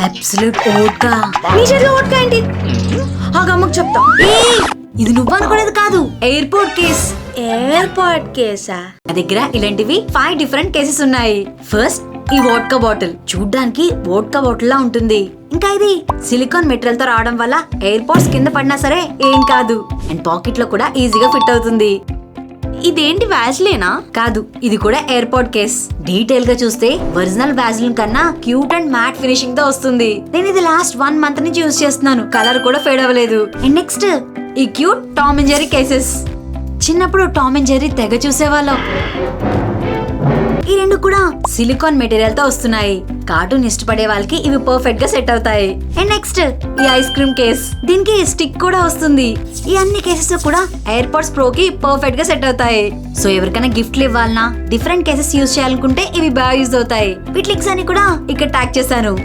Absolute vodka. నీ చేతిలో vodka ఏంటి? ఆ గమ్మకు చెప్తా. ఇది నువ్వు అనుకునేది కాదు, ఎయిర్పోర్ట్ కేస్. ఎయిర్పోర్ట్ కేసా? నా దగ్గర ఇలాంటివి 5 డిఫరెంట్ కేసెస్ ఉన్నాయి. ఫస్ట్ ఈ వోడ్కా బాటిల్ చూడ్డానికి వోడ్కా బాటిల్ లా ఉంటుంది. ఇంకా ఇది సిలికాన్ మెటీరియల్ తో రావడం వల్ల ఎయిర్పోర్ట్స్ కింద పడినా సరే ఏం కాదు. అండ్ పాకెట్ లో కూడా ఈజీగా ఫిట్ అవుతుంది. ఇదేంటి వ్యాజ్లేనా? కాదు, ఇది కూడా ఎయిర్పోర్ట్ కేస్. డీటెయిల్ గా చూస్తే ఒరిజినల్ వ్యాజ్లిన్ కన్నా క్యూట్ అండ్ మ్యాట్ ఫినిషింగ్ తో వస్తుంది. నేను ఇది లాస్ట్ 1 మంత్ నుంచి యూజ్ చేస్తున్నాను. కలర్ కూడా ఫేడ్ అవ్వలేదు. అండ్ నెక్స్ట్ ఈ cute Tom and Jerry cases. చిన్నప్పుడు టామ్ అండ్ జెర్రీ తెగ చూసేవాళ్ళం. ఈ 2 కూడా సిలికాన్ మెటీరియల్ తో వస్తున్నాయి. కార్టూన్ ఇష్టపడే వాళ్ళకి ఇవి పర్ఫెక్ట్ గా సెట్ అవుతాయి. అండ్ నెక్స్ట్ ఈ ఐస్ క్రీమ్ కేస్. దీనికి స్టిక్ కూడా వస్తుంది. ఈ అన్ని కేసెస్ కూడా ఎయిర్పోర్ట్స్ ప్రో కి పర్ఫెక్ట్ గా సెట్ అవుతాయి. సో ఎవరికైనా గిఫ్ట్లు ఇవ్వాలన్నా డిఫరెంట్ కేసెస్ యూజ్ చేయాలనుకుంటే ఇవి బాగా యూజ్ అవుతాయి. వీటి లింక్స్ అని కూడా ఇక్కడ ట్యాగ్ చేశాను.